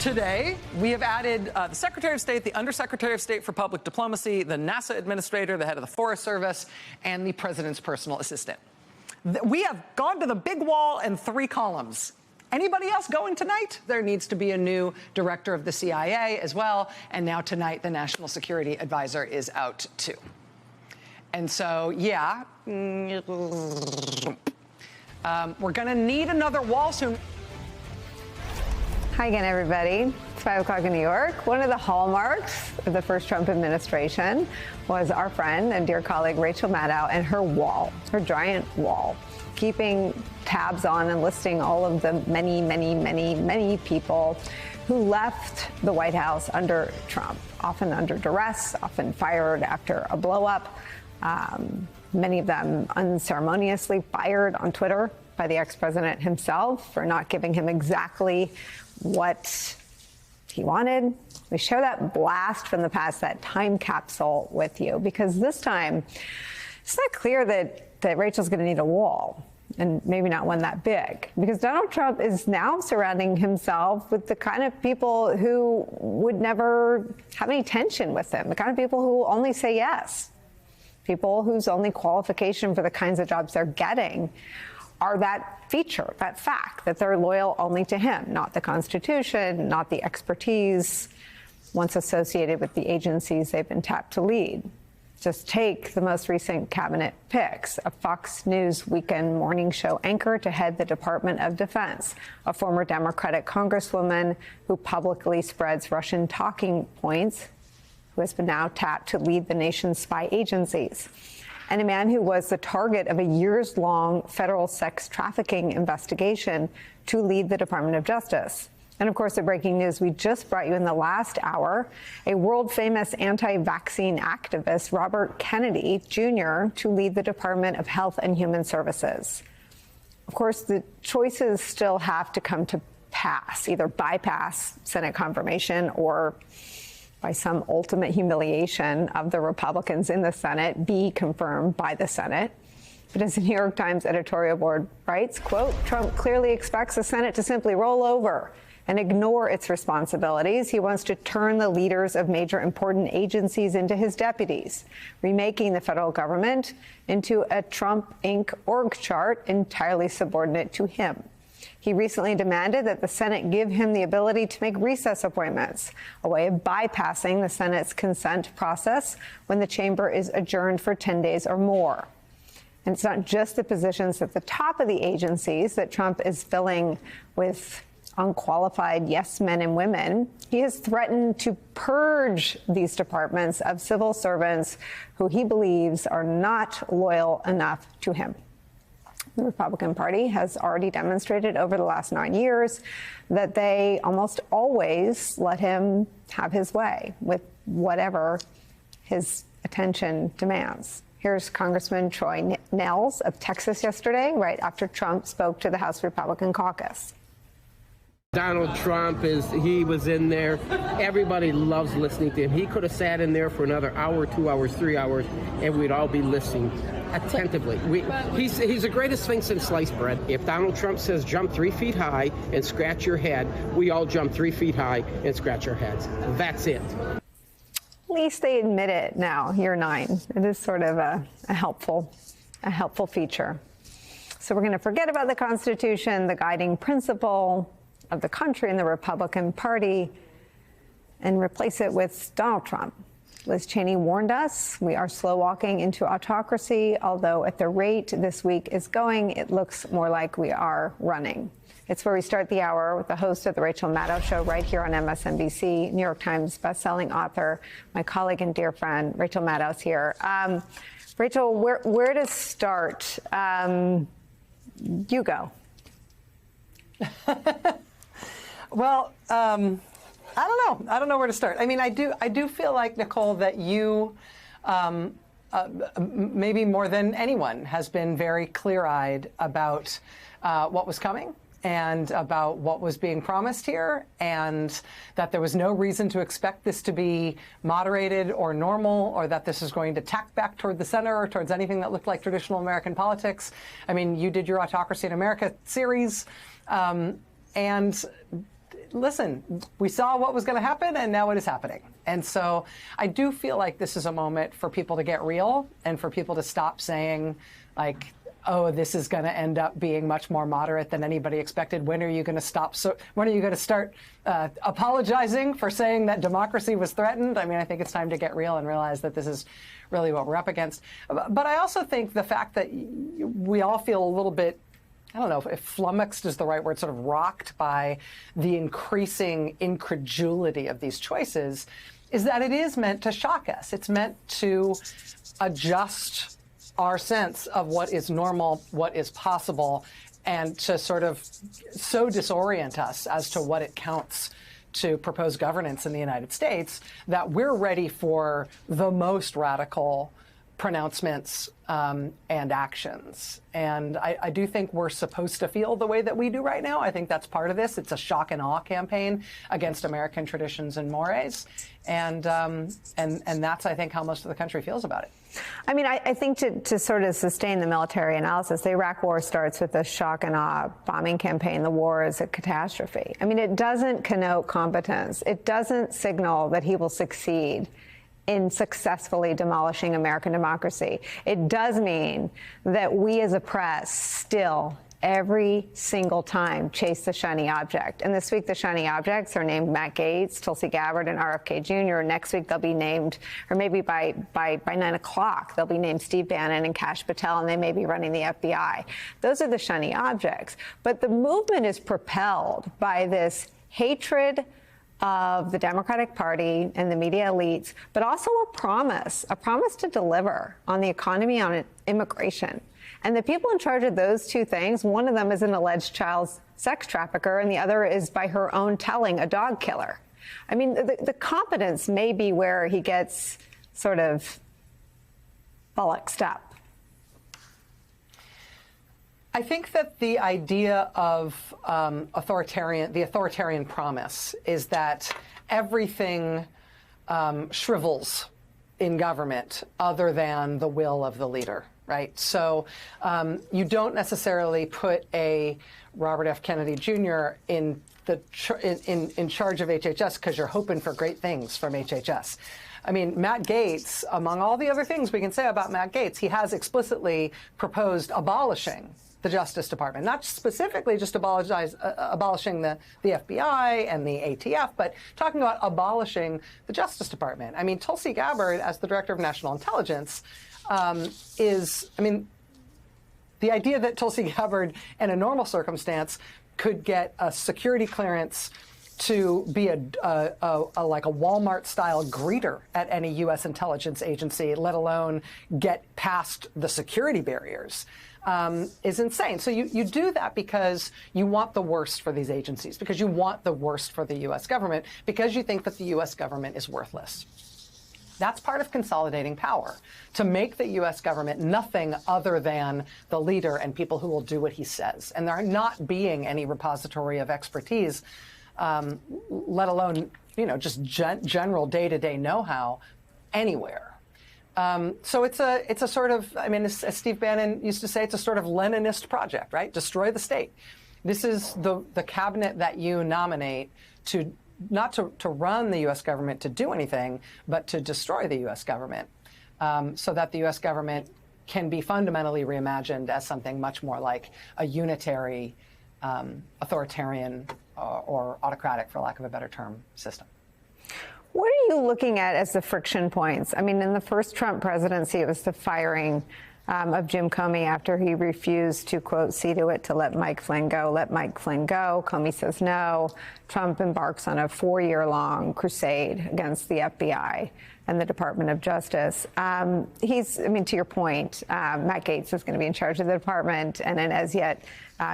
Today, we have added the Secretary of State, the Undersecretary of State for Public Diplomacy, the NASA Administrator, the head of the Forest Service, and the President's personal assistant. We have gone to the big wall and 3 columns. Anybody else going tonight? There needs to be a new director of the CIA as well. And now tonight, the National Security Advisor is out too. And so, yeah, we're going to need another wall soon. Hi again, everybody. It's 5 o'clock in New York. One of the hallmarks of the first Trump administration was our friend and dear colleague Rachel Maddow and her wall, her giant wall, keeping tabs on and listing all of the many people who left the White House under Trump, often under duress, often fired after a blow-up, many of them unceremoniously fired on Twitter by the ex-president himself for not giving him exactly what he wanted. We share that blast from the past, that time capsule with you, because this time it's not clear that Rachel's going to need a wall, and maybe not one that big, because Donald Trump is now surrounding himself with the kind of people who would never have any tension with him, the kind of people who only say yes, people whose only qualification for the kinds of jobs they're getting are that feature, that fact, that they're loyal only to him, not the Constitution, not the expertise once associated with the agencies they've been tapped to lead. Just take the most recent cabinet picks: a Fox News weekend morning show anchor to head the Department of Defense, a former Democratic congresswoman who publicly spreads Russian talking points, who has been now tapped to lead the nation's spy agencies, and a man who was the target of a years-long federal sex trafficking investigation to lead the Department of Justice. And of course, the breaking news we just brought you in the last hour: a world-famous anti-vaccine activist, Robert Kennedy Jr., to lead the Department of Health and Human Services. Of course, the choices still have to come to pass, either bypass Senate confirmation or, by some ultimate humiliation of the Republicans in the Senate, be confirmed by the Senate. But as the New York Times editorial board writes, quote, Trump clearly expects the Senate to simply roll over and ignore its responsibilities. He wants to turn the leaders of major important agencies into his deputies, remaking the federal government into a Trump Inc. org chart entirely subordinate to him. He recently demanded that the Senate give him the ability to make recess appointments, a way of bypassing the Senate's consent process when the chamber is adjourned for 10 days or more. And it's not just the positions at the top of the agencies that Trump is filling with unqualified yes men and women. He has threatened to purge these departments of civil servants who he believes are not loyal enough to him. The Republican Party has already demonstrated over the last 9 years that they almost always let him have his way with whatever his attention demands. Here's Congressman Troy Nehls of Texas yesterday, right after Trump spoke to the House Republican caucus. Donald Trump he was in there. Everybody loves listening to him. He could have sat in there for another hour, 2 hours, 3 hours, and we'd all be listening attentively. He's the greatest thing since sliced bread. If Donald Trump says jump 3 feet high and scratch your head, we all jump 3 feet high and scratch our heads. That's it. At least they admit it now, year 9. It is sort of a helpful feature. So we're going to forget about the Constitution, the guiding principle of the country and the Republican Party, and replace it with Donald Trump. Liz Cheney warned us we are slow walking into autocracy, although at the rate this week is going, it looks more like we are running. It's where we start the hour with the host of the Rachel Maddow Show right here on MSNBC, New York Times bestselling author, my colleague and dear friend, Rachel Maddow's here. Rachel, where to start? You go. Well, I don't know. I don't know where to start. I mean, I do feel like, Nicole, that you, maybe more than anyone, has been very clear-eyed about what was coming and about what was being promised here, and that there was no reason to expect this to be moderated or normal, or that this is going to tack back toward the center or towards anything that looked like traditional American politics. I mean, you did your Autocracy in America series, and listen, we saw what was going to happen, and now it is happening. And so I do feel like this is a moment for people to get real and for people to stop saying, like, oh, this is going to end up being much more moderate than anybody expected. When are you going to stop? So when are you going to start apologizing for saying that democracy was threatened? I mean, I think it's time to get real and realize that this is really what we're up against. But I also think the fact that we all feel a little bit, I don't know if flummoxed is the right word, sort of rocked by the increasing incredulity of these choices, is that it is meant to shock us. It's meant to adjust our sense of what is normal, what is possible, and to sort of so disorient us as to what it counts to propose governance in the United States that we're ready for the most radical pronouncements and actions. And I do think we're supposed to feel the way that we do right now. I think that's part of this. It's a shock and awe campaign against American traditions and mores. And that's, I think, how most of the country feels about it. I mean, I think to sort of sustain the military analysis, the Iraq war starts with a shock and awe bombing campaign. The war is a catastrophe. I mean, it doesn't connote competence. It doesn't signal that he will succeed in successfully demolishing American democracy. It does mean that we as a press still, every single time, chase the shiny object. And this week, the shiny objects are named Matt Gaetz, Tulsi Gabbard, and RFK Jr. Next week, they'll be named, or maybe by 9 o'clock, they'll be named Steve Bannon and Kash Patel, and they may be running the FBI. Those are the shiny objects. But the movement is propelled by this hatred of the Democratic Party and the media elites, but also a promise to deliver on the economy, on immigration. And the people in charge of those two things, one of them is an alleged child sex trafficker, and the other is, by her own telling, a dog killer. I mean, the competence may be where he gets sort of bollocksed up. I think that the idea of the authoritarian promise is that everything shrivels in government other than the will of the leader, right? So you don't necessarily put a Robert F. Kennedy Jr. in charge of HHS because you're hoping for great things from HHS. I mean, Matt Gaetz, among all the other things we can say about Matt Gaetz, he has explicitly proposed abolishing the Justice Department, not specifically just abolishing the FBI and the ATF, but talking about abolishing the Justice Department. I mean, Tulsi Gabbard, as the Director of National Intelligence, the idea that Tulsi Gabbard, in a normal circumstance, could get a security clearance to be like a Walmart-style greeter at any U.S. intelligence agency, let alone get past the security barriers, is insane. So you do that because you want the worst for these agencies, because you want the worst for the U.S. government, because you think that the U.S. government is worthless. That's part of consolidating power, to make the U.S. government nothing other than the leader and people who will do what he says. And there not being any repository of expertise, let alone, just general day-to-day know-how anywhere. So it's a sort of, I mean, as Steve Bannon used to say, it's a sort of Leninist project, right? Destroy the state. This is the cabinet that you nominate to not to run the U.S. government to do anything, but to destroy the U.S. government, so that the U.S. government can be fundamentally reimagined as something much more like a unitary, authoritarian, or autocratic, for lack of a better term, system. What are you looking at as the friction points? I mean, in the first Trump presidency, it was the firing of Jim Comey after he refused to, quote, see to it to let Mike Flynn go. Let Mike Flynn go. Comey says no. Trump embarks on a 4-year-long crusade against the FBI and the Department of Justice. To your point, Matt Gaetz is going to be in charge of the department, and an as yet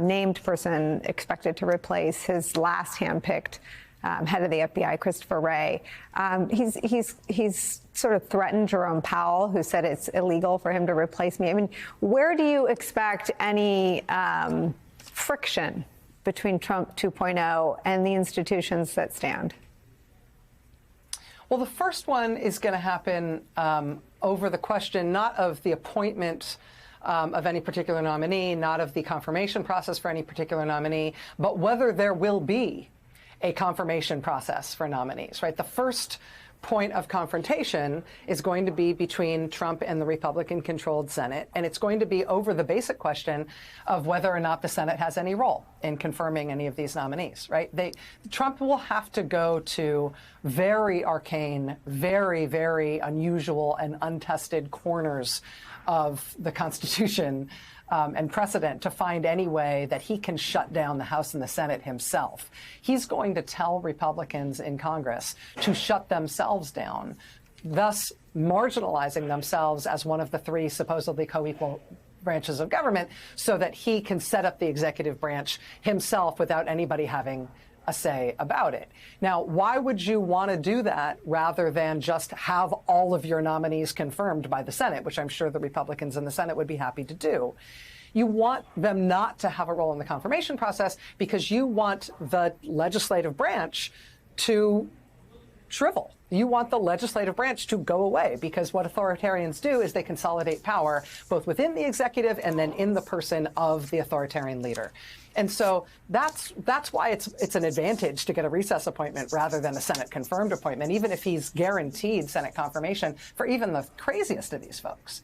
named person expected to replace his last handpicked head of the FBI, Christopher Wray. He's sort of threatened Jerome Powell, who said it's illegal for him to replace me. I mean, where do you expect any friction between Trump 2.0 and the institutions that stand? Well, the first one is going to happen over the question not of the appointment of any particular nominee, not of the confirmation process for any particular nominee, but whether there will be a confirmation process for nominees, right? The first point of confrontation is going to be between Trump and the Republican-controlled Senate, and it's going to be over the basic question of whether or not the Senate has any role in confirming any of these nominees, right? Trump will have to go to very arcane, very, very unusual and untested corners of the Constitution and precedent to find any way that he can shut down the House and the Senate himself. He's going to tell Republicans in Congress to shut themselves down, thus marginalizing themselves as one of the three supposedly co-equal branches of government, so that he can set up the executive branch himself without anybody having a say about it. Now, why would you want to do that rather than just have all of your nominees confirmed by the Senate, which I'm sure the Republicans in the Senate would be happy to do? You want them not to have a role in the confirmation process because you want the legislative branch to shrivel. You want the legislative branch to go away, because what authoritarians do is they consolidate power both within the executive and then in the person of the authoritarian leader. And so that's why it's an advantage to get a recess appointment rather than a Senate confirmed appointment, even if he's guaranteed Senate confirmation for even the craziest of these folks.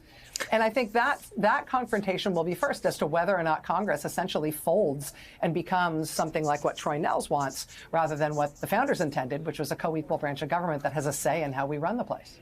And I think that confrontation will be first as to whether or not Congress essentially folds and becomes something like what Troy Nehls wants, rather than what the founders intended, which was a co-equal branch of government that has a say in how we run the place.